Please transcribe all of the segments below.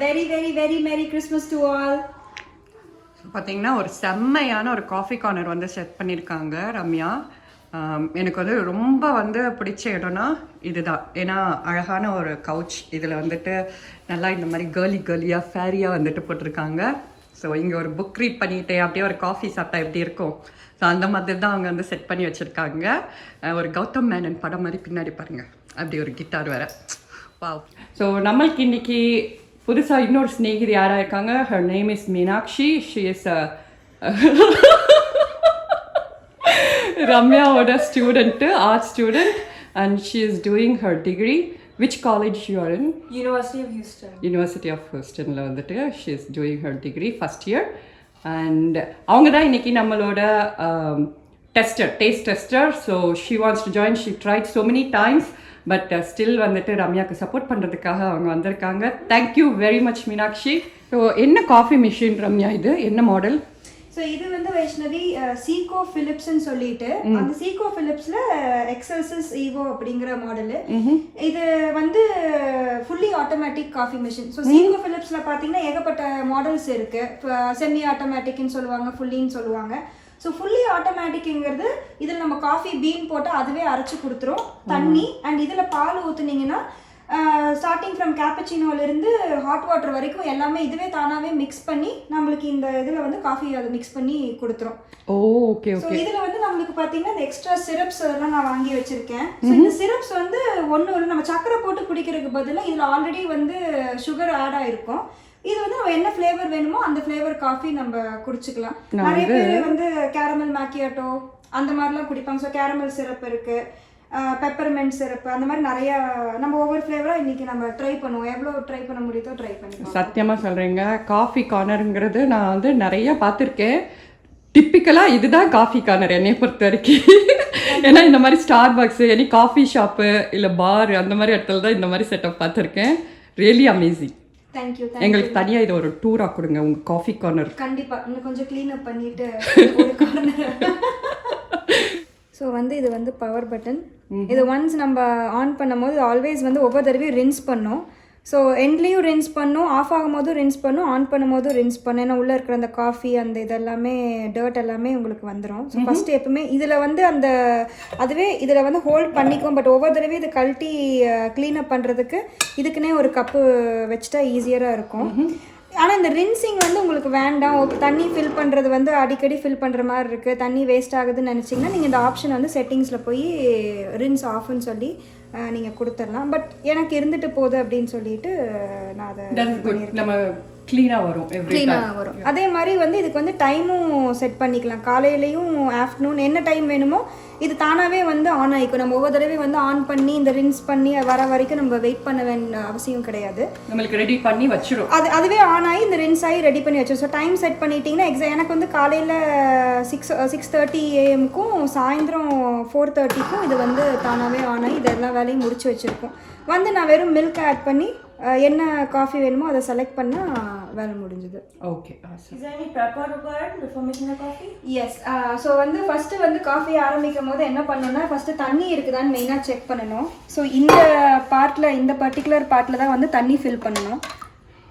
very very very merry Christmas to all. பார்த்தீங்கன்னா ஒரு செம்மையான ஒரு காஃபி கார்னர் வந்து செட் பண்ணியிருக்காங்க ரம்யா. எனக்கு வந்து ரொம்ப வந்து பிடிச்ச இடம்னா இதுதான். ஏன்னா அழகான ஒரு கவுச், இதில் வந்துட்டு நல்லா இந்த மாதிரி கேர்லியாக ஃபேரியாக வந்துட்டு போட்டிருக்காங்க. ஸோ இங்கே ஒரு புக் ரீட் பண்ணிட்டு அப்படியே ஒரு காஃபி சாப்பிட்டா எப்படி இருக்கும், ஸோ அந்த மாதிரி தான் அவங்க வந்து செட் பண்ணி வச்சுருக்காங்க. ஒரு கௌதம் மேனன் படம் மாதிரி பின்னாடி பாருங்கள், அப்படி ஒரு கிட்டார் வேறு. வாவ். ஸோ நம்மளுக்கு இன்னைக்கு புதுசாக இன்னொரு ஸ்நேகிதி யாராக இருக்காங்க. Her name is Meenakshi. She is ரம்யாவோட student, art student, and she is doing her degree. Which college you are in? University of Houston. University of Houstonல வந்துட்டு she is doing her degree first year. And அவங்க தான் இன்னைக்கு நம்மளோட taste tester. So she wants to join. She tried so many times, but still வந்துட்டு ரம்யாக்கு support பண்ணுறதுக்காக அவங்க வந்திருக்காங்க. Thank you very much Meenakshi. So என்ன காஃபி மிஷின் ரம்யா, இது என்ன மாடல்? ஸோ இது வந்து வைஷ்ணவி சீகோ ஃபிலிப்ஸ்ன்னு சொல்லிட்டு, அந்த சீகோ ஃபிலிப்ஸில் எக்ஸல்சஸ் ஈவோ அப்படிங்கிற மாடலு. இது வந்து fully automatic coffee machine. So Saeco ஃபிலிப்ஸில் பார்த்தீங்கன்னா ஏகப்பட்ட மாடல்ஸ் இருக்கு. செமி ஆட்டோமேட்டிக்னு சொல்லுவாங்க, ஃபுல்லின்னு சொல்லுவாங்க. ஸோ ஃபுல்லி ஆட்டோமேட்டிக்ங்கிறது இதில் நம்ம காஃபி பீன் போட்டு அதுவே அரைச்சி கொடுத்துரும், தண்ணி. அண்ட் இதில் பால் ஊற்றுனீங்கன்னா ஸ்டார்டிங் ஃப்ரம் கேப்பச்சினோலேருந்து ஹாட் வாட்டர் வரைக்கும் எல்லாமே இதுவே தானாகவே மிக்ஸ் பண்ணி நம்மளுக்கு இந்த இதில் வந்து காஃபி அதை மிக்ஸ் பண்ணி கொடுத்துரும். ஓகே. ஸோ இதில் வந்து நம்மளுக்கு பார்த்தீங்கன்னா இந்த எக்ஸ்ட்ரா சிரப்ஸ் அதெல்லாம் நான் வாங்கி வச்சுருக்கேன். ஸோ இந்த சிரப்ஸ் வந்து ஒன்று நம்ம சக்கரை போட்டு குடிக்கிறதுக்கு பதிலாக இதில் ஆல்ரெடி வந்து சுகர் ஆட் ஆகிருக்கும். இது வந்து நம்ம என்ன ஃப்ளேவர் வேணுமோ அந்த ஃப்ளேவர் காஃபி நம்ம குடிச்சுக்கலாம். நிறைய பேர் வந்து கேரமல் மேக்கியாட்டோ அந்த மாதிரிலாம் குடிப்பாங்க. ஸோ கேரமல் சிரப் இருக்குது, பெப்பர்மெண்ட் சிரப்பு, அந்த மாதிரி நிறைய நம்ம ஒவ்வொரு ஃப்ளேவராக இன்றைக்கி நம்ம ட்ரை பண்ணுவோம். எவ்வளோ ட்ரை பண்ண முடியுதோ ட்ரை பண்ணுவோம். சத்தியமாக சொல்கிறீங்க, காஃபி கார்னருங்கிறது நான் வந்து நிறைய பார்த்துருக்கேன். டிப்பிக்கலாக இதுதான் காஃபி கார்னர் என்னை பொறுத்த வரைக்கும். ஏன்னா இந்த மாதிரி star box, any coffee shop இல்லை பார் அந்த மாதிரி இடத்துல தான் இந்த மாதிரி செட்டப் பார்த்துருக்கேன். Really amazing. தேங்க்யூ. எங்களுக்கு தனியாக இது ஒரு டூராக கொடுங்க உங்கள் காஃபி கார்னர். கண்டிப்பாக இன்னும் கொஞ்சம் க்ளீன் அப் பண்ணிவிட்டு ஒரு கார்னர். ஸோ வந்து இது வந்து பவர் பட்டன். இது ஒன்ஸ் நம்ம ஆன் பண்ணும் போது ஆல்வேஸ் வந்து ஒவ்வொரு தடவையும் ரின்ஸ் பண்ணும். ஸோ எண்ட்லேயும் ரின்ஸ் பண்ணும், ஆஃப் ஆகும் போதும் ரின்ஸ் பண்ணும், ஆன் பண்ணும் போதும் ரின்ஸ் பண்ணும். ஏன்னா உள்ளே இருக்கிற அந்த காஃபி அந்த இதெல்லாமே டர்ட் எல்லாமே உங்களுக்கு வந்துடும். ஸோ ஃபஸ்ட்டு எப்பவுமே இதில் வந்து அந்த அதுவே இதில் வந்து ஹோல்ட் பண்ணிக்கும். பட் ஒவ்வொரு தடவையும் இதை கழட்டி க்ளீனப் பண்ணுறதுக்கு இதுக்குன்னே ஒரு கப்பு வச்சுட்டா ஈஸியராக இருக்கும். ஆனால் இந்த ரின்சிங் வந்து உங்களுக்கு வேண்டாம், தண்ணி ஃபில் பண்ணுறது வந்து அடிக்கடி ஃபில் பண்ணுற மாதிரி இருக்குது, தண்ணி வேஸ்ட் ஆகுதுன்னு நினச்சிங்கன்னா நீங்கள் இந்த ஆப்ஷன் வந்து செட்டிங்ஸில் போய் ரின்ஸ் ஆஃப்னு சொல்லி நீங்கள் கொடுத்துடலாம். பட் எனக்கு இருந்துட்டு போகுது அப்படின்னு சொல்லிட்டு நான் அதை க்ளீனாக வரும். அதே மாதிரி வந்து இதுக்கு வந்து டைமும் செட் பண்ணிக்கலாம். காலையிலையும் ஆஃப்டர்நூன் என்ன டைம் வேணுமோ இது தானாகவே வந்து ஆன் ஆகிக்கும். நம்ம ஒவ்வொரு தடவை வந்து ஆன் பண்ணி இந்த ரின்ஸ் பண்ணி வர வரைக்கும் நம்ம வெயிட் பண்ண வேண்டிய அவசியம் கிடையாது. நம்மளுக்கு ரெடி பண்ணி வச்சிடும். அதுவே ஆன் ஆகி இந்த ரின்ஸ் ஆகி ரெடி பண்ணி வச்சிடும். ஸோ டைம் செட் பண்ணிட்டீங்கன்னா எனக்கு வந்து காலையில் 6:30 AM-க்கும் சாயந்தரம் 4:30க்கும் இது வந்து தானாகவே ஆன் ஆகி இதெல்லாம் வேலையும் முடிச்சு வச்சுருக்கோம். வந்து நான் வெறும் மில்க் ஆட் பண்ணி என்ன காஃபி வேணுமோ அதை செலக்ட் பண்ணால் வேலை முடிஞ்சுது. Okay. Is there any prepper required before making the coffee? Yes. So வந்து ஃபஸ்ட்டு வந்து காஃபி ஆரம்பிக்கும் போது என்ன பண்ணணும்னா ஃபஸ்ட்டு தண்ணி இருக்குதான்னு மெயினாக செக் பண்ணணும். ஸோ இந்த பார்ட்டில் இந்த பர்டிகுலர் பார்ட்டில் தான் வந்து தண்ணி ஃபில் பண்ணணும்.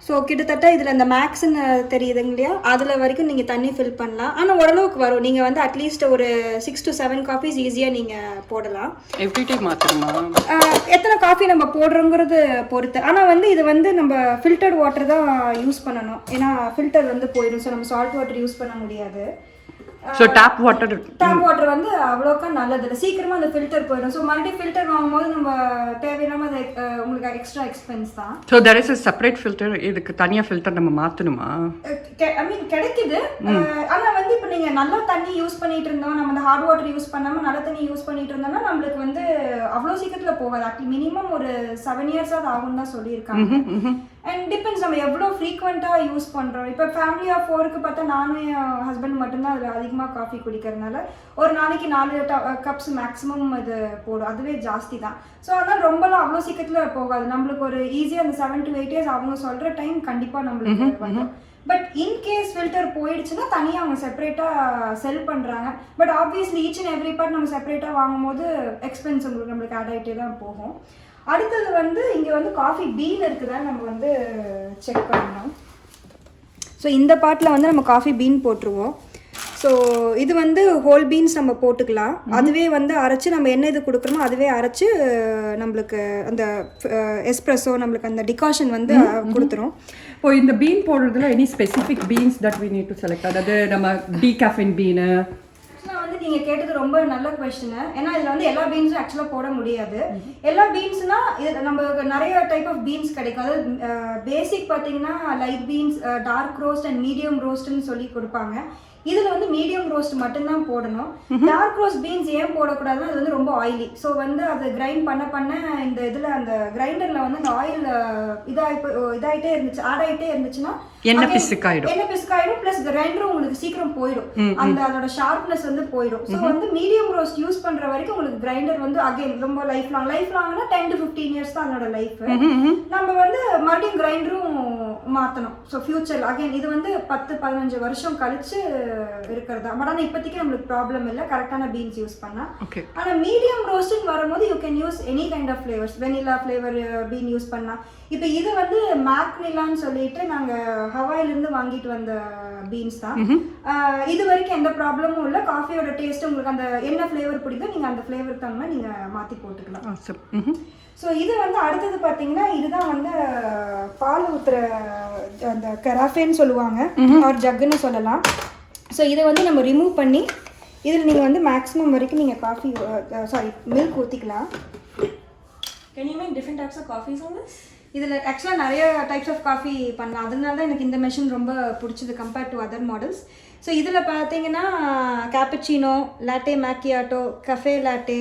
ஸோ கிட்டத்தட்ட இதில் இந்த மேக்ஸ்ன்னு தெரியுதுங்க இல்லையா, அதில் வரைக்கும் நீங்கள் தண்ணி ஃபில் பண்ணலாம். ஆனால் ஓரளவுக்கு வரும். நீங்கள் வந்து அட்லீஸ்ட் ஒரு 6 to 7 காஃபிஸ் ஈஸியாக நீங்கள் போடலாம். எவ்ரி டைம் மாற்றணுமா? எத்தனை காஃபி நம்ம போடுறோங்கிறது பொறுத்து. ஆனால் வந்து இது வந்து நம்ம ஃபில்டர்ட் வாட்டர் தான் யூஸ் பண்ணணும். ஏன்னா ஃபில்டர் வந்து போயிடும். ஸோ நம்ம சால்ட் வாட்டர் யூஸ் பண்ண முடியாது. ஸோ டேப் வாட்டர் வந்து அவ்வளோக்கா நல்லது இல்லை, சீக்கிரமாக அந்த ஃபில்டர் போயிடும். ஸோ மறுபடியும் ஃபில்டர் வாங்கும்போது நம்ம தேவையில்லாமல் அது உங்களுக்கு எக்ஸ்ட்ரா எக்ஸ்பென்ஸ் தான். So there is a separate filter. இதுக்கு தனியாக ஃபில்டர் நம்ம மாற்றணுமா? ஐ மீன் கிடைக்குது. ஆனால் வந்து இப்போ நீங்கள் நல்ல தண்ணி யூஸ் பண்ணிட்டு இருந்தோம், நம்ம அந்த ஹார்ட் வாட்டர் யூஸ் பண்ணாமல் நல்ல தண்ணி யூஸ் பண்ணிட்டு இருந்தோம்னா நம்மளுக்கு வந்து அவ்வளோ சீக்கிரத்தில் போகாது. ஆக்சுவலி மினிமம் ஒரு 7 years ஆகும் தான் சொல்லியிருக்காங்க. அண்ட் டிபெண்ட்ஸ் நம்ம எவ்வளோ ஃப்ரீக்வெண்ட்டாக யூஸ் பண்ணுறோம். இப்போ ஃபேமிலி ஆஃப் 4க்கு பார்த்தா நானும் என் ஹஸ்பண்ட் மட்டும்தான் அதில் அதிகமாக காஃபி குடிக்கிறதுனால ஒரு நாளைக்கு 4 கப்ஸ் மேக்ஸிமம் இது போடும். அதுவே ஜாஸ்தி தான். ஸோ அதனால் ரொம்பலாம் அவ்வளோ சீக்கிரத்தில் போகாது. நம்மளுக்கு ஒரு ஈஸியாக அந்த 7 to 8 years அவங்க சொல்கிற டைம் கண்டிப்பாக நம்மளுக்கு வரும். பட் இன்கேஸ் ஃபில்டர் போயிடுச்சுன்னா தனியாக அவங்க செப்பரேட்டாக செல் பண்ணுறாங்க. But obviously each and every part நம்ம செப்பரேட்டாக வாங்கும் போது எக்ஸ்பென்ஸ் நம்மளுக்கு ஆட் ஆகிட்டே தான் போகும். அடுத்தது வந்து இங்கே வந்து காஃபி பீன் இருக்குதான்னு நம்ம வந்து செக் பண்ணணும். ஸோ இந்த பாட்டில் வந்து நம்ம காஃபி பீன் போட்டுருவோம். ஸோ இது வந்து ஹோல் பீன்ஸ் நம்ம போட்டுக்கலாம். அதுவே வந்து அரைச்சி நம்ம என்ன இது கொடுக்குறோமோ அதுவே அரைச்சி நம்மளுக்கு அந்த எஸ்ப்ரெஸோ நம்மளுக்கு அந்த டிகாஷன் வந்து கொடுத்துரும். இப்போ இந்த பீன் போடுறதுல any specific beans that we need to select, அதாவது நம்ம டீகாஃபின் பீனு வந்து நீங்கள் கேட்டது ரொம்ப நல்ல கொஸ்டின். ஏன்னா இதில் வந்து எல்லா பீன்ஸும் ஆக்சுவலாக போட முடியாது. எல்லா பீன்ஸ்னா இது நம்ம நிறைய டைப் ஆஃப் பீன்ஸ் கிடைக்கும். அதாவது பேசிக் பார்த்தீங்கன்னா light beans, dark roast and medium ரோஸ்ட்னு சொல்லி கொடுப்பாங்க. இதில் வந்து மீடியம் ரோஸ்ட் மட்டும்தான் போடணும். டார்க் ரோஸ்ட் பீன்ஸ் ஏன் போடக்கூடாதுன்னா அது வந்து ரொம்ப ஆயிலி. ஸோ வந்து அது கிரைண்ட் பண்ண இந்த இதில் அந்த கிரைண்டரில் வந்து அந்த ஆயில் இதாகிட்டே இருந்துச்சு, ஆட் ஆகிட்டே இருந்துச்சுன்னா எண்ணெய் பிசுக்காயிடும். ப்ளஸ் கிரைண்டரும் உங்களுக்கு சீக்கிரம் போயிடும், அந்த அதோட ஷார்ப்னஸ் வந்து போயிடும். ஸோ வந்து மீடியம் ரோஸ்ட் யூஸ் பண்ணுற வரைக்கும் உங்களுக்கு கிரைண்டர் வந்து அகைன் ரொம்ப லைஃப் லாங்னா 10 to 15 years தான் அதோட லைஃப். நம்ம வந்து மறுபடியும் கிரைண்டரும் மாற்றணும். ஸோ ஃபியூச்சர் அகைன் இது வந்து 10-15 வருஷம் கழிச்சு இருக்கிறதா. பட் ஆனால் இப்போதைக்கு நம்மளுக்கு ப்ராப்ளம் இல்லை கரெக்டான பீன்ஸ் யூஸ் பண்ணால். ஆனால் மீடியம் ரோஸ்ட்னு வரும்போது you can use any kind of flavours. Vanilla flavour bean use பண்ணலாம். இப்போ இது வந்து மேக்னிலான்னு சொல்லிட்டு நாங்கள் ஹவாயிலிருந்து வாங்கிட்டு வந்த பீன்ஸ் தான். இது வரைக்கும் எந்த ப்ராப்ளமும் இல்லை. காஃபியோட டேஸ்ட் உங்களுக்கு அந்த என்ன ஃப்ளேவர் பிடிக்கும் நீங்கள் அந்த ஃப்ளேவருக்கு தகுந்த மாதிரி நீங்கள் மாற்றி போட்டுக்கலாம். ஸோ இது வந்து அடுத்தது பார்த்தீங்கன்னா இதுதான் வந்து பால் ஊற்றுற அந்த கராஃபேன்னு சொல்லுவாங்க, ஒரு ஜக்குன்னு சொல்லலாம். ஸோ இதை வந்து நம்ம ரிமூவ் பண்ணி இதில் நீங்கள் வந்து மேக்ஸிமம் வரைக்கும் நீங்கள் காஃபி மில்க் ஊற்றிக்கலாம். Can you make different types of coffees on this? இதில் ஆக்சுவலாக நிறைய டைப்ஸ் ஆஃப் காஃபி பண்ணலாம். அதனால தான் எனக்கு இந்த மெஷின் ரொம்ப பிடிச்சது compared to other models. So இதில் பார்த்தீங்கன்னா cappuccino, latte macchiato, cafe latte,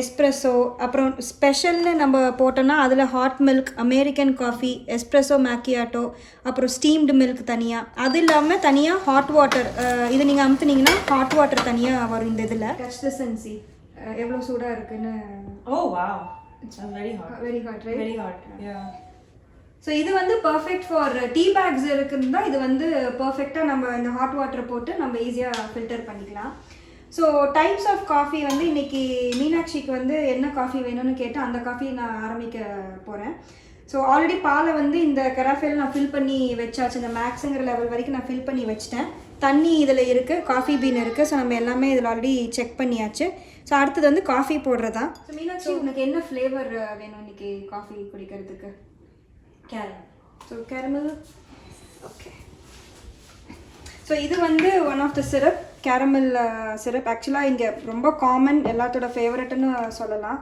espresso, அப்புறம் ஸ்பெஷல்னு நம்ம போட்டோம்னா அதில் hot milk, American coffee, espresso macchiato, அப்புறம் ஸ்டீம்டு மில்க் தனியாக, அது இல்லாமல் தனியாக ஹாட் வாட்டர். இது நீங்கள் அமுத்துனீங்கன்னா ஹாட் வாட்டர் தனியாக வரும் இந்த இதில். டச் தி சென்சி எவ்வளோ சூடாக இருக்குன்னு. Oh wow, it's very hot. Very hot, right? Very hot, yeah. So இது வந்து பர்ஃபெக்ட் ஃபார் டீ பேக்ஸ் இருக்குன்னு தான் இது வந்து பர்ஃபெக்டாக நம்ம இந்த ஹாட் வாட்டரை போட்டு நம்ம ஈஸியாக ஃபில்டர் பண்ணிக்கலாம். ஸோ டைப்ஸ் ஆஃப் காஃபி வந்து இன்றைக்கி மீனாட்சிக்கு வந்து என்ன காஃபி வேணும்னு கேட்டு அந்த காஃபி நான் ஆரம்பிக்க போகிறேன். ஸோ ஆல்ரெடி பாலை வந்து இந்த கராஃபேல நான் ஃபில் பண்ணி வச்சாச்சு. இந்த மேக்ஸுங்கிற லெவல் வரைக்கும் நான் ஃபில் பண்ணி வச்சிட்டேன். தண்ணி இதில் இருக்குது, காஃபி பீன் இருக்குது. ஸோ நம்ம எல்லாமே இதில் ஆல்ரெடி செக் பண்ணியாச்சு. ஸோ அடுத்தது வந்து காஃபி போடுறதா. ஸோ மீனாட்சி உனக்கு என்ன ஃப்ளேவர் வேணும் இன்றைக்கி காஃபி குடிக்கிறதுக்கு? Caramel. So caramel. Okay. So இது வந்து one of the syrup, caramel syrup. ஆக்சுவலாக இங்கே ரொம்ப காமன், எல்லாத்தோட ஃபேவரட்னு சொல்லலாம்.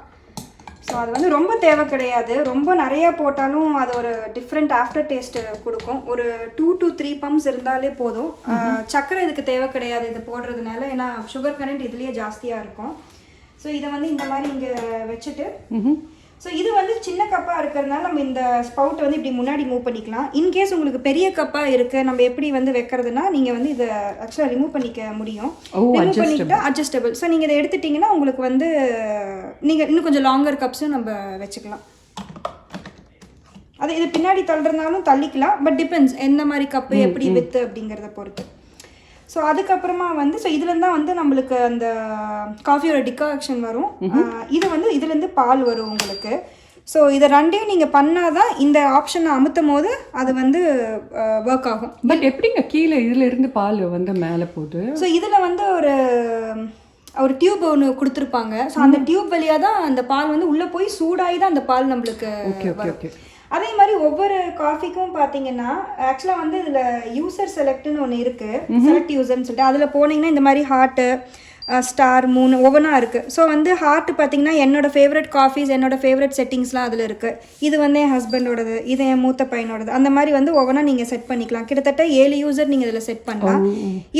ஸோ அது வந்து ரொம்ப தேவை கிடையாது. ரொம்ப நிறையா போட்டாலும் அது ஒரு டிஃப்ரெண்ட் ஆஃப்டர் டேஸ்ட்டு கொடுக்கும். ஒரு 2 to 3 பம்ப்ஸ் இருந்தாலே போதும். சக்கரை இதுக்கு தேவை கிடையாது இது போடுறதுனால, ஏன்னா சுகர் கண்டென்ட் இதுலேயே ஜாஸ்தியாக இருக்கும். ஸோ இதை வந்து இந்த மாதிரி இங்கே வச்சுட்டு, ஸோ இது வந்து சின்ன கப்பாக இருக்கிறதுனால நம்ம இந்த ஸ்பவுட்டை வந்து இப்படி முன்னாடி மூவ் பண்ணிக்கலாம். இன்கேஸ் உங்களுக்கு பெரிய கப்பாக இருக்குது, நம்ம எப்படி வந்து வைக்கிறதுனா நீங்கள் வந்து இதை ஆக்சுவலாக ரிமூவ் பண்ணிக்க முடியும். ரிமூவ் பண்ணிக்கிட்டா அட்ஜஸ்டபிள். ஸோ நீங்கள் இதை எடுத்துட்டிங்கன்னா உங்களுக்கு வந்து நீங்கள் இன்னும் கொஞ்சம் லாங்கர் கப்ஸும் நம்ம வச்சுக்கலாம். அது இது பின்னாடி தள்ளுறதுனாலும் தள்ளிக்கலாம், பட் டிபெண்ட்ஸ் எந்த மாதிரி கப்பு எப்படி வித்து அப்படிங்கிறத பொறுத்து. ஸோ அதுக்கப்புறமா வந்து ஸோ இதுலேருந்து தான் வந்து நம்மளுக்கு அந்த காஃபியோட டிகாக்ஷன் வரும். இது வந்து இதுலேருந்து பால் வரும் உங்களுக்கு. ஸோ இதை ரெண்டையும் நீங்கள் பண்ணால் தான் இந்த ஆப்ஷனை அமுத்தும் போது அது வந்து ஒர்க் ஆகும். பட் எப்படிங்க கீழே இதிலிருந்து பால் வந்து மேலே போகுது? ஸோ இதில் வந்து ஒரு டியூப் ஒன்று கொடுத்துருப்பாங்க. ஸோ அந்த டியூப் வழியாக தான் அந்த பால் வந்து உள்ளே போய் சூடாகி தான் அந்த பால் நம்மளுக்கு வரும். அதே மாதிரி ஒவ்வொரு காஃபிக்கும் பார்த்தீங்கன்னா ஆக்சுவலாக வந்து இதில் யூசர் செலக்ட்னு ஒன்று இருக்குது, செலக்ட் யூசர்னு சொல்லிட்டு. அதில் போனீங்கன்னா இந்த மாதிரி ஹார்ட்டு, ஸ்டார், 3 ஒவ்வொன்றா இருக்குது. ஸோ வந்து ஹார்ட் பார்த்தீங்கன்னா என்னோட ஃபேவரட் காஃபீஸ், என்னோட ஃபேவரட் செட்டிங்ஸ்லாம் அதில் இருக்குது. இது வந்து என் ஹஸ்பண்டோடது, இது என் மூத்த பையனோடது. அந்த மாதிரி வந்து ஒவ்வொன்றா நீங்கள் செட் பண்ணிக்கலாம். கிட்டத்தட்ட 7 யூசர் நீங்கள் இதில் செட் பண்ணலாம்.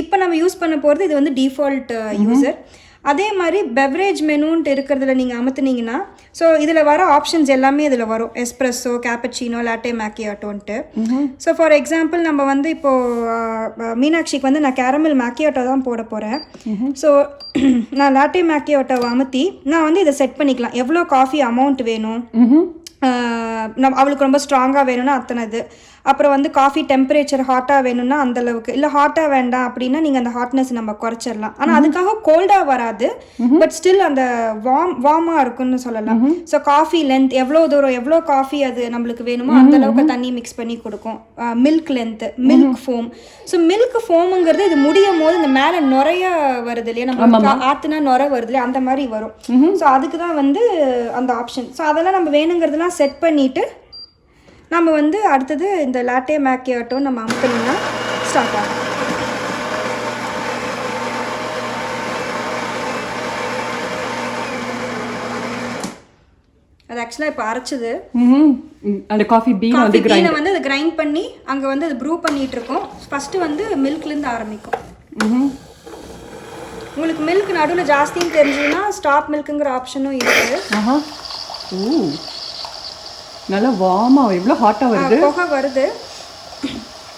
இப்போ நம்ம யூஸ் பண்ண போகிறது இது வந்து டிஃபால்ட் யூசர். அதே மாதிரி பெவரேஜ் மெனுன்ட்டு இருக்கிறதுல நீங்கள் அமுத்துனீங்கன்னா ஸோ இதில் வர ஆப்ஷன்ஸ் எல்லாமே இதில் வரும். எஸ்ப்ரெஸோ, கேப்பச்சினோ, லாட்டே மேக்கியாட்டோன்ட்டு. ஸோ ஃபார் எக்ஸாம்பிள் நம்ம வந்து இப்போது மீனாட்சிக்கு வந்து நான் கேரமல் மேக்கியாட்டோ தான் போட போகிறேன். ஸோ நான் லாட்டே மேக்கியாட்டோவை அமுத்தி நான் வந்து இதை செட் பண்ணிக்கலாம். எவ்வளோ காஃபி அமௌண்ட் வேணும், அவளுக்கு ரொம்ப ஸ்ட்ராங்காக வேணும்னா அத்தனை இது, அப்புறம் வந்து காஃபி டெம்பரேச்சர் ஹாட்டாக வேணும்னா அந்த அளவுக்கு, இல்லை ஹாட்டாக வேண்டாம் அப்படின்னா நீங்கள் அந்த ஹாட்னஸ் நம்ம குறைச்சிடலாம். ஆனால் அதுக்காக கோல்டாக வராது, பட் ஸ்டில் அந்த வார்மாக இருக்குன்னு சொல்லலாம். ஸோ காஃபி லென்த் எவ்வளோ தூரம் எவ்வளோ காஃபி அது நம்மளுக்கு வேணுமோ அந்த அளவுக்கு தண்ணி மிக்ஸ் பண்ணி கொடுக்கும். Milk length, milk foam. So milk ஃபோமுங்கிறது இது முடியும் போது இந்த மேலே நுரைய வருது இல்லையா, நம்ம ஆற்றுனா நுரை வருது இல்லையா, அந்த மாதிரி வரும். ஸோ அதுக்கு தான் வந்து அந்த ஆப்ஷன். ஸோ அதெல்லாம் நம்ம வேணுங்கிறதுலாம் செட் பண்ணிவிட்டு நம்ம வந்து அடுத்தது இந்த லாட்டே மேக்கியாட்டோ நம்ம அமுக்கணும்னா ஸ்டார்ட் ஆகும். அது ஆக்சுவலாக இப்போ அரைச்சது அந்த காஃபி பீனை வந்து அதை கிரைண்ட் பண்ணி அங்கே வந்து அது ப்ரூ பண்ணிகிட்டு இருக்கோம். ஃபஸ்ட்டு வந்து மில்க்லேருந்து ஆரம்பிக்கும். உங்களுக்கு மில்க் நடுவில் ஜாஸ்தின்னு தெரிஞ்சதுன்னா ஸ்டாப் மில்க்குங்கிற ஆப்ஷனும் இருக்குது. நல்லா வார்மாக எவ்வளோ ஹாட்டாக வருது, புகை வருது.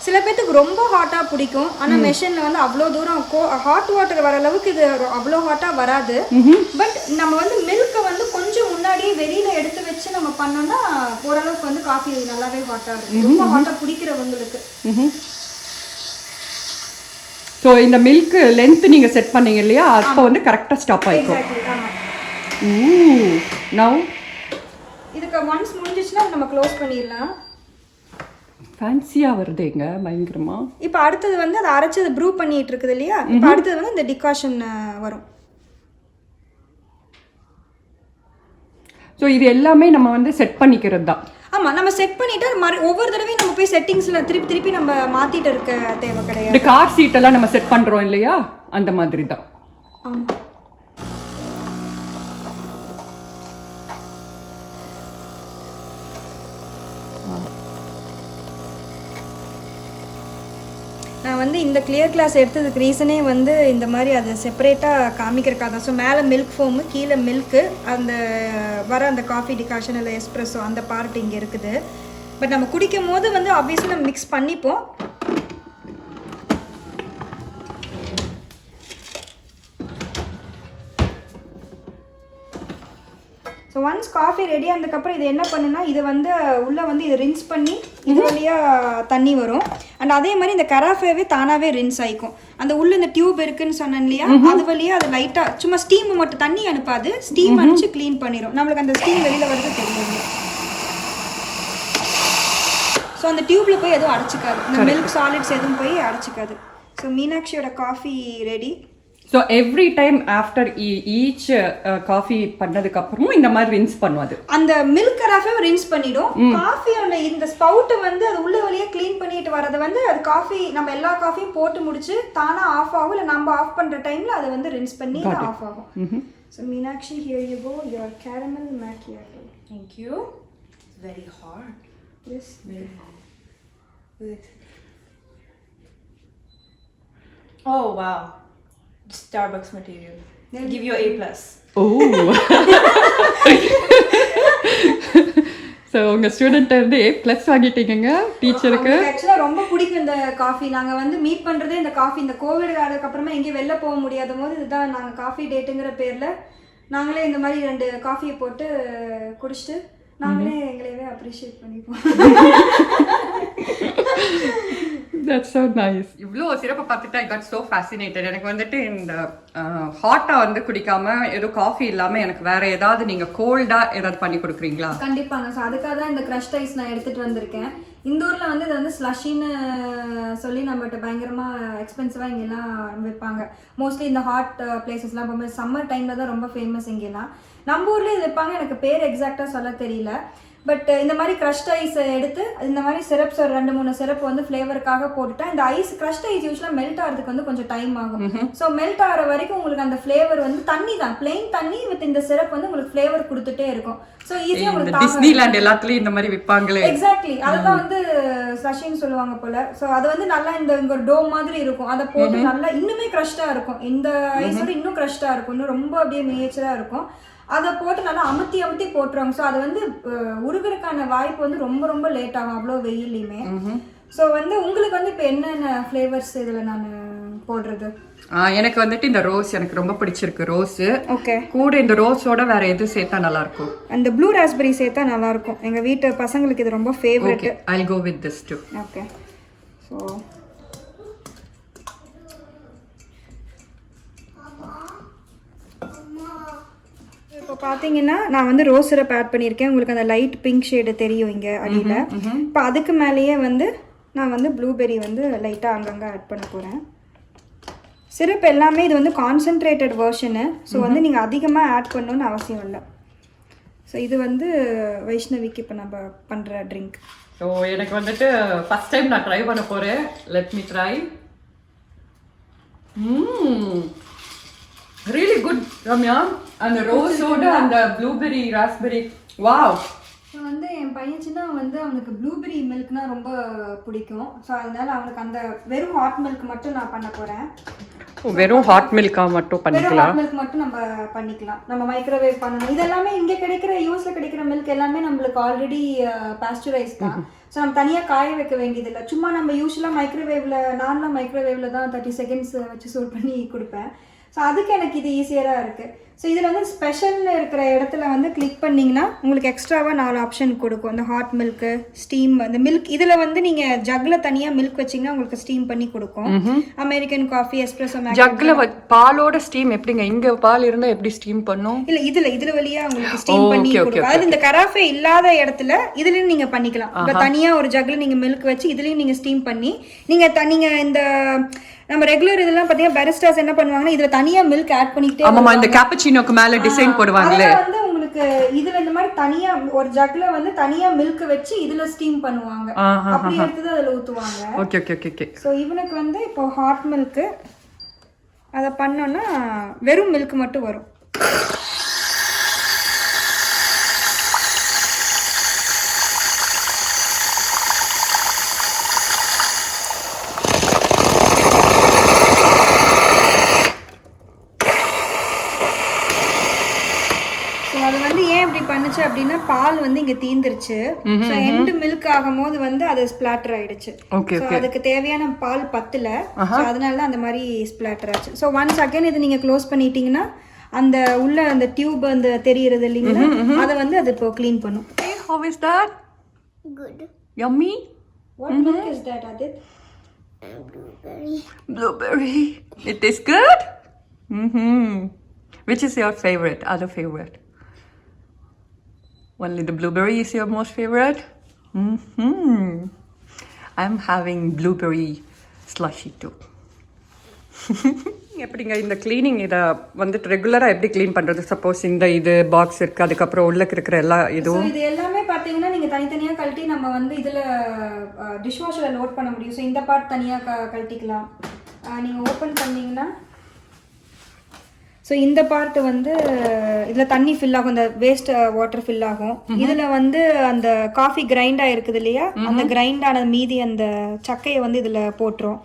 சில பேர்த்துக்கு ரொம்ப ஹாட்டாக பிடிக்கும், ஆனால் மெஷினில் வந்து அவ்வளோ தூரம் ஹாட் வாட்டர் வர அளவுக்கு இது அவ்வளோ ஹாட்டாக வராது. பட் நம்ம வந்து மில்கை வந்து கொஞ்சம் முன்னாடியே வெளியில் எடுத்து வச்சு நம்ம பண்ணோம்னா ஓரளவுக்கு வந்து காஃபி நல்லாவே ஹாட்டாக இருக்கும். ரொம்ப ஹாட்டாக பிடிக்கிறவங்களுக்கு. ஸோ இந்த மில்க் லென்த் நீங்கள் செட் பண்ணீங்க இல்லையா, அப்போ வந்து கரெக்டாக ஸ்டாப் ஆகிக்கும். நவ் இதுக்கு ஒன்ஸ் முடிஞ்சிச்சுன்னா நம்ம க்ளோஸ் பண்ணிடலாம். ஃபேன்சியாக வருதுங்க பயங்கரமாக. இப்போ அடுத்தது வந்து அதை அரைச்சது ப்ரூ பண்ணிட்டு இருக்குது இல்லையா, இப்போ அடுத்தது வந்து இந்த டிகாஷன் வரும். ஸோ இது எல்லாமே நம்ம வந்து செட் பண்ணிக்கிறது தான். ஆமாம், நம்ம செட் பண்ணிவிட்டு ஒவ்வொரு தடவையும் நம்ம போய் செட்டிங்ஸில் திருப்பி நம்ம மாற்றிட்டு இருக்க தேவை கிடையாது. இந்த கார் சீட்டெல்லாம் நம்ம செட் பண்ணுறோம் இல்லையா, அந்த மாதிரி தான். ஆமாம். நான் வந்து இந்த கிளியர் கிளாஸ் எடுத்ததுக்கு ரீசனே வந்து இந்த மாதிரி அதை செப்பரேட்டாக காமிக்கிறக்காக தான். ஸோ மேலே மில்க் ஃபோமு, கீழே மில்க்கு, அந்த வர அந்த காஃபி டிகாஷன் இல்லை எஸ்ப்ரெஸோ அந்த பார்ட் இங்கே இருக்குது. பட் நம்ம குடிக்கும் போது வந்து ஆப்வியஸ்லி நம்ம மிக்ஸ் பண்ணிப்போம். ஸோ ஒன்ஸ் காஃபி ரெடி ஆனதுக்கப்புறம் இது என்ன பண்ணுன்னா, இதை வந்து உள்ளே வந்து இதை ரின்ஸ் பண்ணி இது வழியாக தண்ணி வரும். அண்ட் அதே மாதிரி இந்த கராஃபேவே தானாகவே ரின்ஸ் ஆகிக்கும். அந்த உள்ள இந்த டியூப் இருக்குன்னு சொன்னேன் இல்லையா, அது வழியாக அது லைட்டாக சும்மா ஸ்டீம் மட்டும், தண்ணி அனுப்பாது, ஸ்டீம் அனுப்பிச்சு க்ளீன் பண்ணிடும். நம்மளுக்கு அந்த ஸ்டீம் வெளியில் வரது தெரியும். ஸோ அந்த டியூப்பில் போய் எதுவும் அடைச்சிக்காது, இந்த மில்க் சாலிட்ஸ் எதுவும் போய் அடைச்சிக்காது. ஸோ மீனாட்சியோட coffee ready. So every time after each coffee பண்ணதுக்கு அப்புறமும் இந்த மாதிரி ரின்ஸ் பண்ணுவாது. அந்த மில்க் கராஃபே ரின்ஸ் பண்ணிடும். காஃபியோட இந்த ஸ்பவுட்டை வந்து அது உள்ள வழியாக க்ளீன் பண்ணிட்டு வரது வந்து அது காஃபி நம்ம எல்லா காஃபியும் போட்டு முடிச்சு தானாக ஆஃப் ஆகும், இல்லை நம்ம ஆஃப் பண்ணுற டைமில் அதை வந்து ரின்ஸ் பண்ணி ஆஃப் ஆகும். So Meenakshi, here you go, your caramel macchiato. Thank you. It's very hard. Yes, very hard. Oh wow. Starbucks material. They'll give you A+. Oh. So உங்கள் ஸ்டூடெண்ட்டை வந்து A+ வாங்கிட்டீங்க டீச்சருக்கு. ஆக்சுவலாக ரொம்ப பிடிக்கும் இந்த காஃபி. நாங்கள் வந்து மீட் பண்ணுறதே இந்த காஃபி. இந்த கோவிட் அதுக்கப்புறமா எங்கேயும் வெளில போக முடியாத போது இதுதான் நாங்கள் காஃபி டேட்டுங்கிற பேரில் நாங்களே இந்த மாதிரி 2 காஃபியை போட்டு குடிச்சிட்டு நாங்களே எங்களையவே அப்ரிஷியேட் பண்ணிப்போம். That's so nice. இவ்வளோ சிறப்பை பார்த்துட்டு I got so fascinated. எனக்கு வந்துட்டு இந்த ஹாட்டாக வந்து குடிக்காம ஏதோ காஃபி இல்லாமல் எனக்கு வேற ஏதாவது நீங்கள் கோல்டாக ஏதாவது பண்ணி கொடுக்குறீங்களா? கண்டிப்பாங்க. ஸோ அதுக்காக தான் இந்த க்ரஷ்ட் ஐஸ் நான் எடுத்துகிட்டு வந்திருக்கேன். இந்த ஊரில் வந்து இது வந்து ஸ்லஷின்னு சொல்லி நம்மகிட்ட பயங்கரமாக எக்ஸ்பென்சிவாக இங்கெல்லாம் விற்பாங்க. மோஸ்ட்லி இந்த ஹாட் பிளேசஸ்லாம் போகும்போது சம்மர் டைமில் தான் ரொம்ப ஃபேமஸ் இங்கெல்லாம். நம்ம ஊர்லேயே இது விற்பாங்க, எனக்கு பேர் எக்ஸாக்டாக சொல்ல தெரியல. பட் இந்த மாதிரி க்ரஷ்ட் ஐஸை எடுத்து இந்த மாதிரி சிரப்ஸ் ஒரு 2-3 சிரப் வந்து ஃப்ளேவருக்காக போட்டுட்டா இந்த ஐஸ் க்ரஷ்ட் ஐஸ் யூஸ்வலாக மெல்ட் ஆகிறதுக்கு வந்து கொஞ்சம் டைம் ஆகும். ஸோ மெல்ட் ஆகிற வரைக்கும் உங்களுக்கு அந்த ஃப்ளேவர் வந்து தண்ணி தான், பிளெயின் தண்ணி வித் இந்த சிரப் வந்து உங்களுக்கு ஃப்ளேவர் கொடுத்துட்டே இருக்கும். ஸோ ஈஸியாக உங்களுக்கு டிஸ்னிலாண்ட் எல்லாத்துலேயும் இந்த மாதிரி விற்பாங்களே. எக்ஸாக்ட்லி அதுதான் வந்து ஸ்லஷின்னு சொல்லுவாங்க போல. ஸோ அது வந்து நல்லா இந்த ஒரு டோ மாதிரி இருக்கும், அதை போட்டு நல்லா இன்னுமே க்ரஷ்டாக இருக்கும். இந்த ஐஸோட இன்னும் க்ரஷ்டாக இருக்கும், இன்னும் ரொம்ப அப்படியே மினியேச்சராக இருக்கும். அதை போட்டு நல்லா அமுத்தி போட்டுருவாங்க. ஸோ அது வந்து உருகிறதுக்கான வாய்ப்பு வந்து ரொம்ப ரொம்ப லேட் ஆகும் அவ்வளோ வெயிலையுமே. ஸோ வந்து உங்களுக்கு வந்து இப்போ என்னென்ன ஃப்ளேவர்ஸ் இதில் நான் போடுறது? எனக்கு வந்துட்டு இந்த ரோஸ் எனக்கு ரொம்ப பிடிச்சிருக்கு. Rose okay. கூட இந்த ரோஸோட வேற எது சேர்த்தா நல்லா இருக்கும்? அந்த ப்ளூ ராஸ்பெரி சேர்த்தா நல்லா இருக்கும். எங்க வீட்டு பசங்களுக்கு இது ரொம்ப favourite. Okay, I'll go with this too. Okay. So இப்போ பார்த்தீங்கன்னா நான் வந்து ரோஸ் சிரப் ஆட் பண்ணியிருக்கேன். உங்களுக்கு அந்த லைட் பிங்க் ஷேடு தெரியும் இங்கே அடியில். இப்போ அதுக்கு மேலேயே வந்து நான் வந்து ப்ளூபெர்ரி வந்து லைட்டாக அங்கங்கே ஆட் பண்ண போகிறேன். சிரப் எல்லாமே இது வந்து கான்சென்ட்ரேட்டட் வெர்ஷனு. ஸோ வந்து நீங்கள் அதிகமாக ஆட் பண்ணணுன்னு அவசியம் இல்லை. ஸோ இது வந்து வைஷ்ணவிக்கு இப்போ நம்ம பண்ணுற ட்ரிங்க். ஸோ எனக்கு வந்துட்டு ஃபர்ஸ்ட் டைம் நான் ட்ரை பண்ண போகிறேன். Let me try. Really good Ramya. அந்த ரோஸோட அந்த ப்ளூபெர்ரி ராஸ்பெரி வாவ். ஸோ வந்து என் பையன் சின்ன வந்து அவனுக்கு ப்ளூபெர்ரி மில்க்னா ரொம்ப பிடிக்கும். ஸோ அதனால அவனுக்கு அந்த வெறும் ஹாட் மில்க் மட்டும் நான் பண்ண போகிறேன். வெறும் ஹாட் மில்காக மட்டும் பண்ணிக்கலாம். ஹாட் மில்க் மட்டும் நம்ம பண்ணிக்கலாம். நம்ம மைக்ரோவேவ் பண்ணணும். இதெல்லாமே இங்கே கிடைக்கிற யூஎஸ்ல கிடைக்கிற மில்க் எல்லாமே நம்மளுக்கு ஆல்ரெடி பாஸ்டரைஸ் தான். ஸோ நம்ம தனியாக காய வைக்க வேண்டியதில்லை. சும்மா நம்ம யூஸ்வலாக மைக்ரோவேவில் நான்லாம் மைக்ரோவேவில் தான் 30 செகண்ட்ஸ் வச்சு சூட் பண்ணி கொடுப்பேன். ஸோ அதுக்கு எனக்கு இது ஈஸியராக இருக்குது. ஸோ இதில் வந்து ஸ்பெஷல்னு இருக்கிற இடத்துல வந்து கிளிக் பண்ணிங்கன்னா உங்களுக்கு எக்ஸ்ட்ராவாக 4 ஆப்ஷன் கொடுக்கும். இந்த ஹாட் மில்க்கு, ஸ்டீம், அந்த மில்க் இதில் வந்து நீங்கள் ஜக்கில் தனியாக மில்க் வச்சிங்கன்னா உங்களுக்கு ஸ்டீம் பண்ணி கொடுக்கும். அமெரிக்கன் காஃபி, எஸ்ப்ரெஸோ, ஜக்கில் பாலோட ஸ்டீம் எப்படிங்க? இங்கே பால் இருந்தால் எப்படி ஸ்டீம் பண்ணும்? இல்லை இதில் வழியாக உங்களுக்கு ஸ்டீம் பண்ணி கொடுக்கும். அதாவது இந்த கராஃபே இல்லாத இடத்துல இதுலேயும் நீங்கள் பண்ணிக்கலாம். இப்போ தனியாக ஒரு ஜக்கில் நீங்கள் மில்க் வச்சு இதுலேயும் நீங்கள் ஸ்டீம் பண்ணி நீங்கள் இந்த நம்ம ரெகுலர் இதெல்லாம் பார்த்தீங்கன்னா பாரிஸ்டாஸ் என்ன பண்ணுவாங்கன்னா இதில் தனியாக மில்க் ஆட் பண்ணிக்கிட்டே. ஆமாம், இந்த கேப்பச்சினோக்கு மேலே டிசைன் போடுவாங்களே. வந்து உங்களுக்கு இதில் இந்த மாதிரி தனியாக ஒரு ஜக்கில் வந்து தனியாக மில்க் வச்சு இதில் ஸ்டீம் பண்ணுவாங்க. அப்படி எடுத்து அதில் ஊற்றுவாங்க. Okay okay okay okay. So இவனுக்கு வந்து இப்போ ஹாட் மில்க்கு அதை பண்ணோன்னா வெறும் மில்க் மட்டும் வரும். அது வந்து ஏன் இப்படி பண்ணுச்சு அப்படின்னா பால் வந்து இங்க தீந்துருச்சு. ஸோ எண்டு மில்க் ஆகும்போது வந்து அது ஸ்பிளாட்டர் ஆயிடுச்சு. ஸோ அதுக்கு தேவையான பால் பத்தல. அதனால தான் அந்த மாதிரி ஸ்பிளாட்டர் ஆச்சு. ஸோ ஒன்ஸ் அகைன் இது நீங்க க்ளோஸ் பண்ணிட்டீங்கன்னா அந்த உள்ள அந்த டியூப் அந்த தெரியுறது இல்லைங்களா, அதை வந்து அது இப்போ க்ளீன் பண்ணும். How is that? Good. Yummy? What milk is that, Adit? Blueberry. Blueberry. It is good? Which is your favorite? Other favorite? Only the blueberry is your most favorite? I'm having blueberry slushy too. எப்படிங்க இந்த cleaning இதை வந்துட்டு ரெகுலராக எப்படி clean பண்ணுறது? Suppose இந்த இது box இருக்குது, அதுக்கப்புறம் உள்ளே இருக்கிற எல்லா இதுவும் இது எல்லாமே பார்த்தீங்கன்னா நீங்கள் தனித்தனியாக கழட்டி நம்ம வந்து இதில் டிஷ்வாஷரில் லோட் பண்ண முடியும். ஸோ இந்த பார்ட் தனியாக கழட்டிக்கலாம். நீங்கள் ஓப்பன் பண்ணிங்கன்னா ஸோ இந்த பார்ட் வந்து இதில் தண்ணி ஃபில் ஆகும், இந்த வேஸ்ட் வாட்டர் ஃபில் ஆகும். இதில் வந்து அந்த காஃபி கிரைண்ட் ஆகிருக்குது இல்லையா, அந்த கிரைண்ட் ஆன மீதி அந்த சக்கையை வந்து இதில் போட்டுரும்.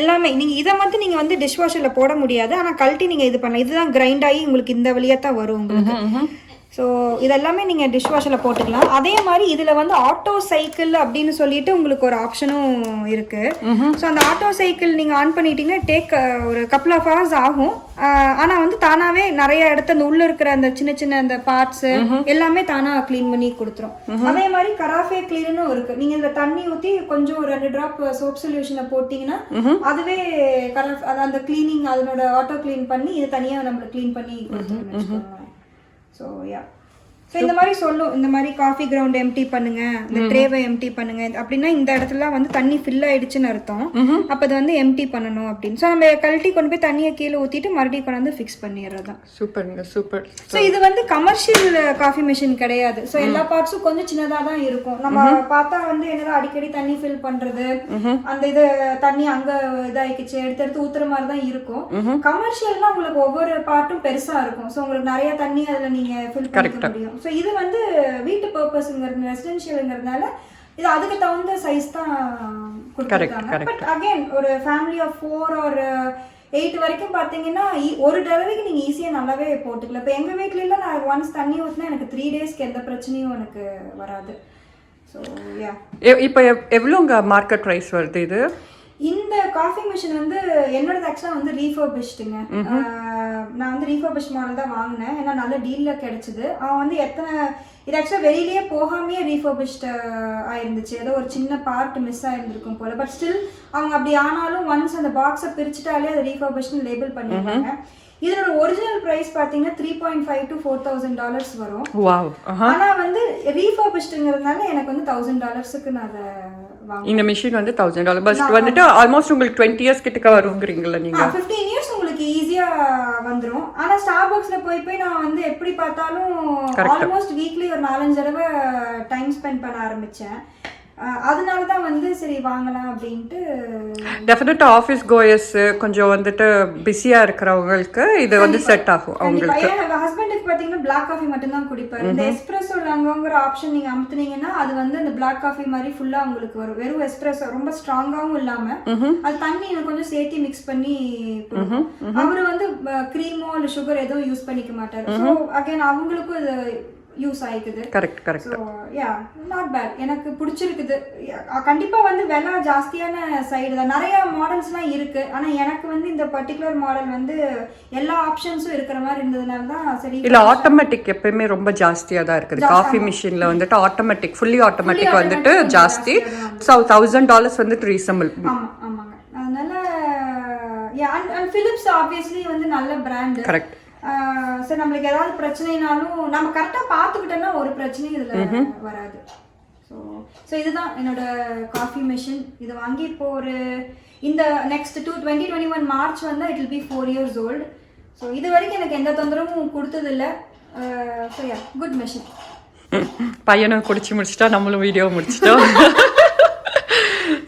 எல்லாமே நீங்கள் இதை மட்டும் நீங்கள் வந்து டிஷ்வாஷரில் போட முடியாது. ஆனால் கழட்டி நீங்கள் இது பண்ணலாம். இதுதான் கிரைண்ட் ஆகி உங்களுக்கு இந்த வழியாக தான் வரும் உங்களுக்கு. ஸோ இதெல்லாமே நீங்கள் டிஷ்வாஷரில் போட்டுக்கலாம். அதே மாதிரி இதில் வந்து ஆட்டோ சைக்கிள் அப்படின்னு சொல்லிட்டு உங்களுக்கு ஒரு ஆப்ஷனும் இருக்குது. ஸோ அந்த ஆட்டோ சைக்கிள் நீங்கள் ஆன் பண்ணிட்டீங்கன்னா டேக் ஒரு கப்புள் ஆஃப் ஹவர்ஸ் ஆகும். ஆனால் வந்து தானாகவே நிறைய இடத்த அந்த உள்ளே இருக்கிற அந்த சின்ன சின்ன அந்த பார்ட்ஸு எல்லாமே தானாக க்ளீன் பண்ணி கொடுத்துரும். அதே மாதிரி கராஃபே கிளீனும் இருக்குது. நீங்கள் இதில் தண்ணி ஊற்றி கொஞ்சம் ஒரு 2 ட்ராப் சோப் சொல்யூஷனை போட்டிங்கன்னா அதுவே அந்த க்ளீனிங் அதனோட ஆட்டோ க்ளீன் பண்ணி இது தனியாக நம்மளுக்கு க்ளீன் பண்ணி கொடுத்துருங்க. ஸோ யா, ஸோ இந்த மாதிரி சொல்லும், இந்த மாதிரி காஃபி கிரவுண்ட் எம்டி பண்ணுங்க, இந்த ட்ரேவை எம்டி பண்ணுங்க அப்படின்னா இந்த இடத்துல வந்து தண்ணி ஃபில் ஆயிடுச்சுன்னு அர்த்தம். அப்போ அது வந்து எம்டி பண்ணணும் அப்படின்னு. ஸோ நம்ம கழட்டி கொண்டு போய் தண்ணியை கீழே ஊற்றிட்டு மறுபடியும் கொண்டு வந்து ஃபிக்ஸ் பண்ணிடுறது தான். சூப்பருங்க, சூப்பர். ஸோ இது வந்து கமர்ஷியல் காஃபி மிஷின் கிடையாது. ஸோ எல்லா பார்ட்ஸும் கொஞ்சம் சின்னதாக தான் இருக்கும். நம்ம பார்த்தா வந்து என்னதான் அடிக்கடி தண்ணி ஃபில் பண்ணுறது, அந்த இது தண்ணி அங்கே இதாகிடுச்சு எடுத்து ஊற்றுற மாதிரி தான் இருக்கும். கமர்ஷியல்னா உங்களுக்கு ஒவ்வொரு பார்ட்டும் பெருசாக இருக்கும். ஸோ உங்களுக்கு நிறைய தண்ணி அதில் நீங்கள் ஃபில் பண்ணிக்க முடியும். ஸோ இது வந்து வீட்டு பர்பஸ்ங்கிறது ரெசிடென்ஷியலுங்கிறதுனால இது அதுக்கு தகுந்த சைஸ் தான் கொடுத்துருக்காங்க. பட் அகைன் ஒரு ஃபேமிலி ஆஃப் 4 or 8 வரைக்கும் பார்த்தீங்கன்னா ஒரு தடவைக்கு நீங்கள் ஈஸியாக நல்லாவே போட்டுக்கலாம். இப்போ எங்கள் வீட்லலாம் நான் ஒன்ஸ் தண்ணி ஊற்றினா எனக்கு 3 daysக்கு எந்த பிரச்சனையும் எனக்கு வராது. ஸோ யா, இப்போ எவ்வளோங்க மார்க்கெட் ப்ரைஸ் வருது இது? இந்த காஃபி மிஷின் வந்து என்னோடது ஆக்சுவலாக வந்து ரீஃபர்பிஷ்டுங்க. நான் வந்து ரீஃபர்பிஷ் மாடல் தான் வாங்கினேன், ஏன்னா நல்ல டீலில் கிடச்சிது. அவன் வந்து இது ஆக்சுவலாக வெளியிலேயே போகாமையே ரீஃபர்பிஷ்டு ஆயிருந்துச்சு. ஏதோ ஒரு சின்ன பார்ட் மிஸ் ஆயிருந்திருக்கும் போல். பட் ஸ்டில் அவங்க அப்படி ஆனாலும் ஒன்ஸ் அந்த பாக்ஸை பிரிச்சுட்டாலே அதை ரீஃபர்பிஷ்னு லேபிள் பண்ணிடுறாங்க. இதோட ஒரிஜினல் பிரைஸ் பாத்தீங்கன்னா $3,500 to $4,000 வரும். வாவ். ஆனா வந்து ரீஃபர்பிஷ்டுங்கிறதுனால எனக்கு வந்து $1,000க்கு நான் அதை வாங்குறேன். இந்த மிஷின் வந்து $1,000 பட் வந்துட்டு ஆல்மோஸ்ட் உங்களுக்கு 20 இயர்ஸ் கிட்டக்க வருங்கிறீங்களா நீங்க? 15 இயர்ஸ் உங்களுக்கு ஈஸியா வந்துரும். ஆனா ஸ்டார்பக்ஸ்ல போய் நான் வந்து எப்படி பார்த்தாலும் ஆல்மோஸ்ட் வீக்லி ஒரு 4-5 தடவை டைம் ஸ்பெண்ட் பண்ண ஆரம்பிச்சேன். அதனால தான் வந்து சரி வாங்கலாம் அப்படின்ட்டு. டெஃபினட்டா ஆஃபீஸ் கோயர்ஸ் கொஞ்சம் வந்துட்டு பிஸியா இருக்கிறவங்களுக்கு இது வந்து செட் ஆகும் அவங்களுக்கு. என் ஹஸ்பண்டுக்கு பார்த்தீங்கன்னா பிளாக் காஃபி மட்டும்தான் குடிப்பாரு. இந்த எஸ்பிரஸோ லாங்கோங்கிற ஆப்ஷன் நீங்க அமுத்துனீங்கன்னா அது வந்து அந்த பிளாக் காஃபி மாதிரி ஃபுல்லா உங்களுக்கு வரும். வெறும் எஸ்பிரஸோ ரொம்ப ஸ்ட்ராங்காவும் இல்லாம அது தண்ணி கொஞ்சம் சேர்த்து மிக்ஸ் பண்ணி கொடுக்கும். அவரு வந்து கிரீமோ இல்ல சுகர் எதுவும் யூஸ் பண்ணிக்க மாட்டாரு. ஸோ அகைன் அவங்களுக்கும் இது யூஸ் ஆயிக்குது. Correct. So yeah not bad, எனக்கு பிடிச்சிருக்குது. கண்டிப்பா வந்து விலை ஜாஸ்தியான சைடு தான். நிறைய மாடல்ஸ்லாம் இருக்கு, ஆனா எனக்கு வந்து இந்த பர்டிகுலர் மாடல் வந்து எல்லா ஆப்ஷன்ஸும் இருக்கிற மாதிரி இருந்ததுனால தான் சரி. இல்ல ஆட்டோமேட்டிக் எப்பயுமே ரொம்ப ஜாஸ்தியா தான் இருக்குது. காஃபி மிஷின்ல வந்துட்டு ஆட்டோமேட்டிக் ஃபுல்லி ஆட்டோமேட்டிக் வந்துட்டு ஜாஸ்தி. ஸோ $1,000 வந்துட்டு ரீசனபிள். ஆமாங்க. அதனால அண்ட் பிலிப்ஸ் ஆப்வியஸ்லி வந்து நல்ல பிராண்ட். கரெக்ட். சரி, நம்மளுக்கு ஏதாவது பிரச்சனைனாலும் நம்ம கரெக்டாக பார்த்துக்கிட்டோம்னா ஒரு பிரச்சனையும் இதில் வராது. ஸோ இதுதான் என்னோட காஃபி மிஷின். இது வாங்கி இப்போ இந்த நெக்ஸ்ட் 2021 மார்ச் வந்து it will be 4 years old. So இது வரைக்கும் எனக்கு எந்த தொந்தரவும் கொடுத்ததில்லை. So yeah good machine. பையனும் குடிச்சு முடிச்சிட்டா, நம்மளும் வீடியோ முடிச்சிட்டோம்.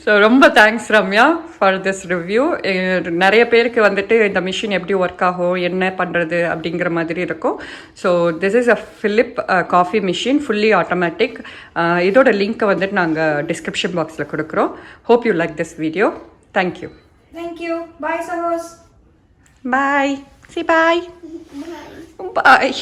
ஸோ ரொம்ப thanks Ramya for this review. நிறைய பேருக்கு வந்துட்டு இந்த மிஷின் எப்படி ஒர்க் ஆகும், என்ன பண்ணுறது அப்படிங்கிற மாதிரி இருக்கும். So this is a Philips coffee machine, fully automatic. இதோட லிங்க்கை வந்துட்டு நாங்கள் டிஸ்கிரிப்ஷன் பாக்ஸில் கொடுக்குறோம். Hope you like this video. Thank you. Bye சகோஸ். பாய். See bye. பாய்.